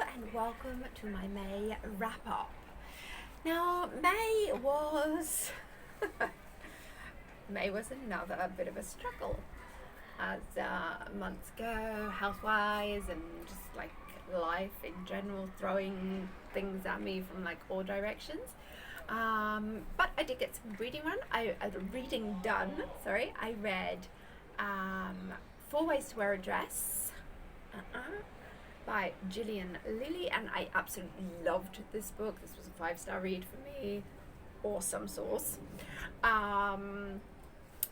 and welcome to my May wrap up. Now, May was May was another bit of a struggle as months go, health-wise, and just like life in general, throwing things at me from like all directions. But I did get some reading done. Sorry, I read Four Ways to Wear a Dress. By Gillian Lilly, and I absolutely loved this book. This was a 5-star read for me. Awesome sauce.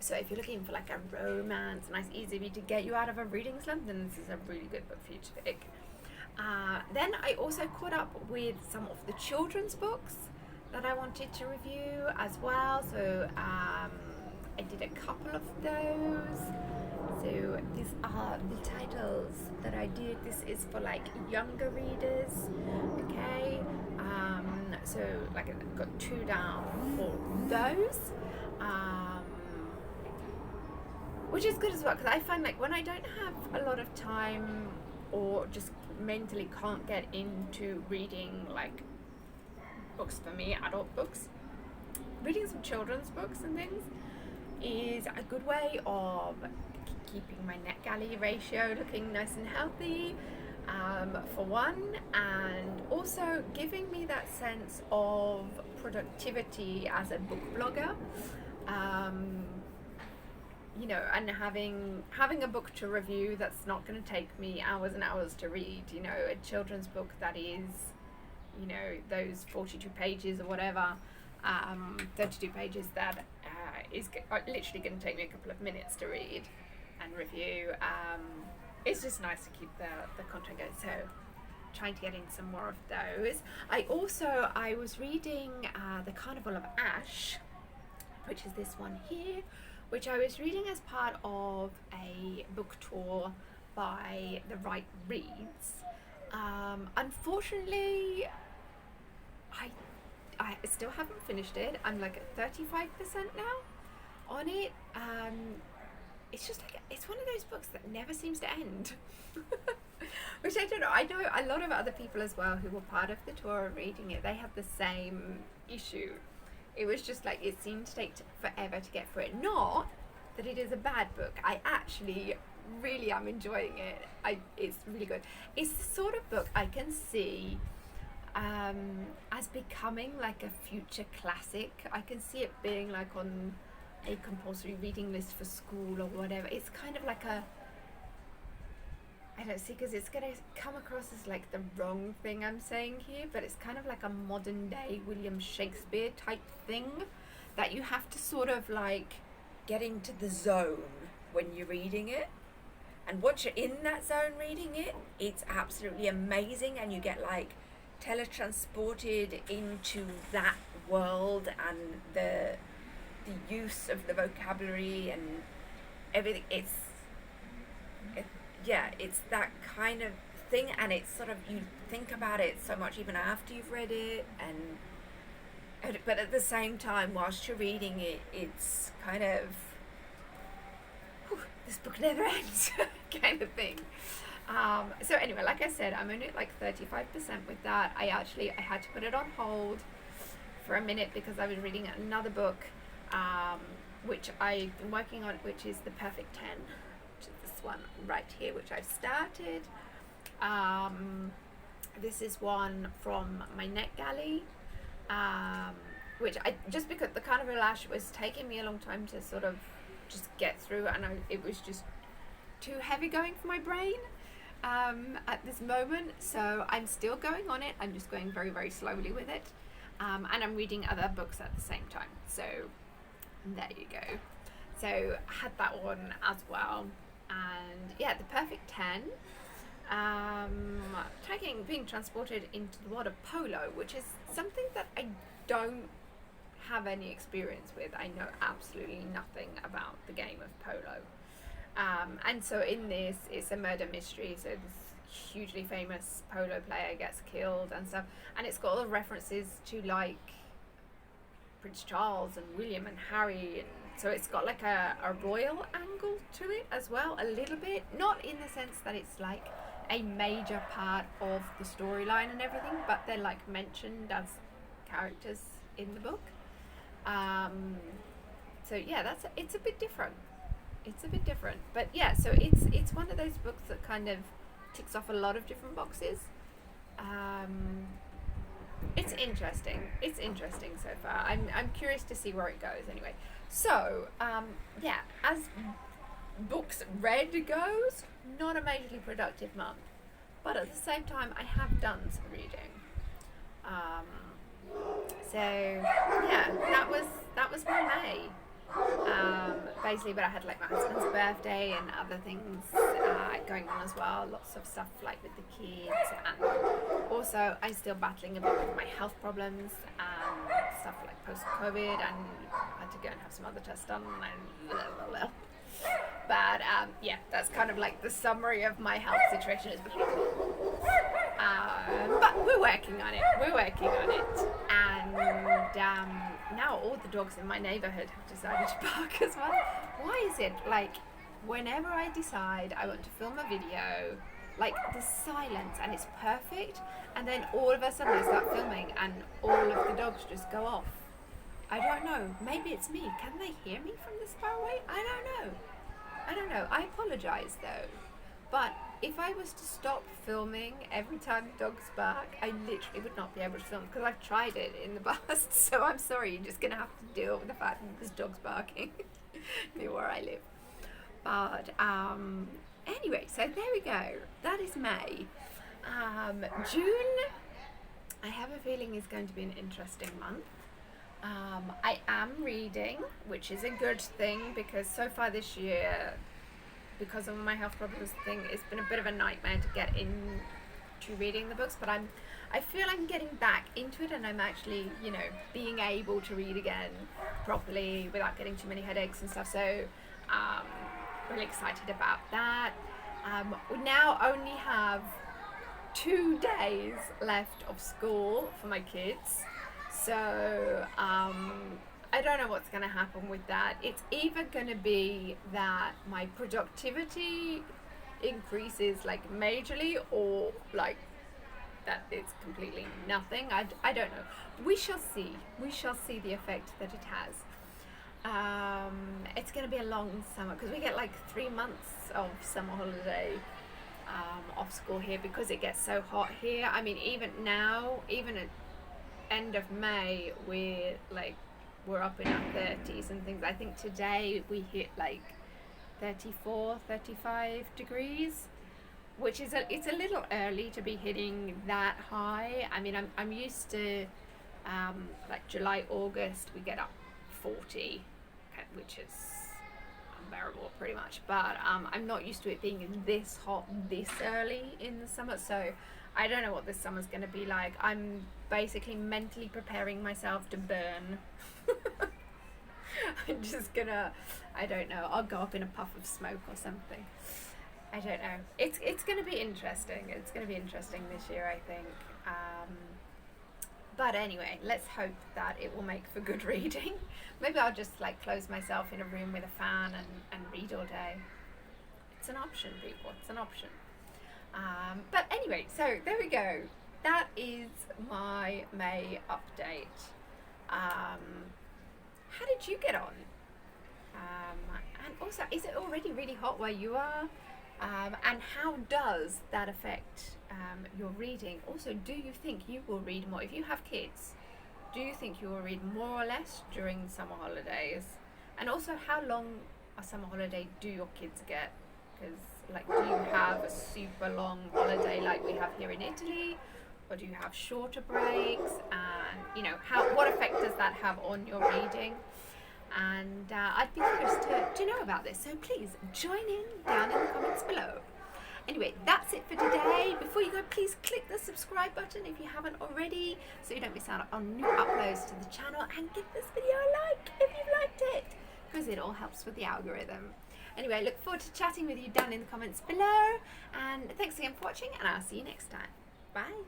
So if you're looking for like a romance, nice easy read to get you out of a reading slump, then this is a really good book for you to pick. Then I also caught up with some of the children's books that I wanted to review as well. So I did a couple of those. So these are the titles that I did. This is for like younger readers, okay? So like I've got 2 down for those, which is good as well, because I find like when I don't have a lot of time or just mentally can't get into reading like books for me, adult books, reading some children's books and things is a good way of keeping my net galley ratio looking nice and healthy, for one, and also giving me that sense of productivity as a book blogger, and having a book to review that's not going to take me hours and hours to read, a children's book that is, those 42 pages or whatever, 32 pages that is literally going to take me a couple of minutes to read and review. It's just nice to keep the content going, so trying to get in some more of those. I was reading the Carnival of Ash, which is this one here, which I was reading as part of a book tour by The Right Reads. Unfortunately, I still haven't finished it. I'm like at 35% now on it. It's just like, it's one of those books that never seems to end. Which I don't know. I know a lot of other people as well who were part of the tour reading it. They had the same issue. It was just like, it seemed to take forever to get through it. Not that it is a bad book. I actually really am enjoying it. It's really good. It's the sort of book I can see as becoming like a future classic. I can see it being like on a compulsory reading list for school or whatever. It's kind of like I don't see, because it's going to come across as like the wrong thing I'm saying here, but it's kind of like a modern day William Shakespeare type thing that you have to sort of like get into the zone when you're reading it. And once you're in that zone reading it, it's absolutely amazing, and you get like teletransported into that world and the use of the vocabulary and everything. It's that kind of thing, and it's sort of, you think about it so much even after you've read it, but at the same time, whilst you're reading it, it's kind of, this book never ends kind of thing. So anyway, like I said, I'm only at like 35% with that. I had to put it on hold for a minute because I was reading another book, which I've been working on, which is The Perfect 10, which is this one right here, which I've started. This is one from my net galley, which just because the Carnival of Ash was taking me a long time to sort of just get through, and it was just too heavy going for my brain at this moment. So I'm still going on it. I'm just going very, very slowly with it, and I'm reading other books at the same time. So there you go. So I had that one as well, and yeah, The Perfect 10. Being transported into the world of polo, which is something that I don't have any experience with. I know absolutely nothing about the game of polo. And so in this, it's a murder mystery. So this hugely famous polo player gets killed and stuff. And it's got all the references to like Prince Charles and William and Harry. And so it's got like a royal angle to it as well, a little bit. Not in the sense that it's like a major part of the storyline and everything, but they're like mentioned as characters in the book. Um, so yeah, it's a bit different. It's a bit different, but yeah. So it's one of those books that kind of ticks off a lot of different boxes. Um, it's interesting. It's interesting so far. I'm curious to see where it goes. Anyway, so yeah, as books read goes, not a majorly productive month, but at the same time, I have done some reading. Um, so yeah, that was my May. Basically, but I had like my husband's birthday and other things going on as well. Lots of stuff like with the kids, and also I'm still battling a bit with my health problems and stuff like post-COVID, and I had to go and have some other tests done and blah, blah, blah. But yeah, that's kind of like the summary of my health situation. But we're working on it. We're working on it, and now all the dogs in my neighborhood have decided to bark as well. Why is it like whenever I decide I want to film a video, like the silence and it's perfect, and then all of a sudden I start filming and all of the dogs just go off? I don't know. Maybe it's me. Can they hear me from this far away? I don't know. I don't know. I apologize though. But if I was to stop filming every time the dogs bark, I literally would not be able to film because I've tried it in the past. So I'm sorry, you're just going to have to deal with the fact that there's dogs barking near where I live. But anyway, so there we go. That is May. June, I have a feeling is going to be an interesting month. I am reading, which is a good thing because so far this year, because of my health problems thing, it's been a bit of a nightmare to get into reading the books, but I feel I'm getting back into it, and I'm actually, being able to read again properly without getting too many headaches and stuff. So really excited about that. We now only have 2 days left of school for my kids, so I don't know what's going to happen with that. It's either going to be that my productivity increases like majorly, or like that it's completely nothing. I don't know. We shall see. We shall see the effect that it has. It's going to be a long summer because we get like 3 months of summer holiday off school here because it gets so hot here. I mean, even now, even at end of May, we're up in our 30s and things. I think today we hit like 34, 35 degrees, which is it's a little early to be hitting that high. I mean, I'm used to like July, August, we get up 40, which is unbearable pretty much. But I'm not used to it being this hot this early in the summer, so I don't know what this summer's going to be like. I'm basically mentally preparing myself to burn. I'm just gonna, I don't know, I'll go up in a puff of smoke or something. I don't know. It's going to be interesting. It's going to be interesting this year, I think. But anyway, let's hope that it will make for good reading. Maybe I'll just like close myself in a room with a fan and read all day. It's an option, people. It's an option. But anyway, so there we go. That is my May update. How did you get on? And also, is it already really hot where you are? And how does that affect your reading? Also, do you think you will read more? If you have kids, do you think you will read more or less during summer holidays? And also, how long a summer holiday do your kids get? Because, like, do you have a super long holiday like we have here in Italy? Or do you have shorter breaks? And, what effect does that have on your reading? And I'd be curious to know about this. So please join in down in the comments below. Anyway, that's it for today. Before you go, please click the subscribe button if you haven't already, so you don't miss out on new uploads to the channel. And give this video a like if you liked it, because it all helps with the algorithm. Anyway, look forward to chatting with you down in the comments below. And thanks again for watching, and I'll see you next time. Bye.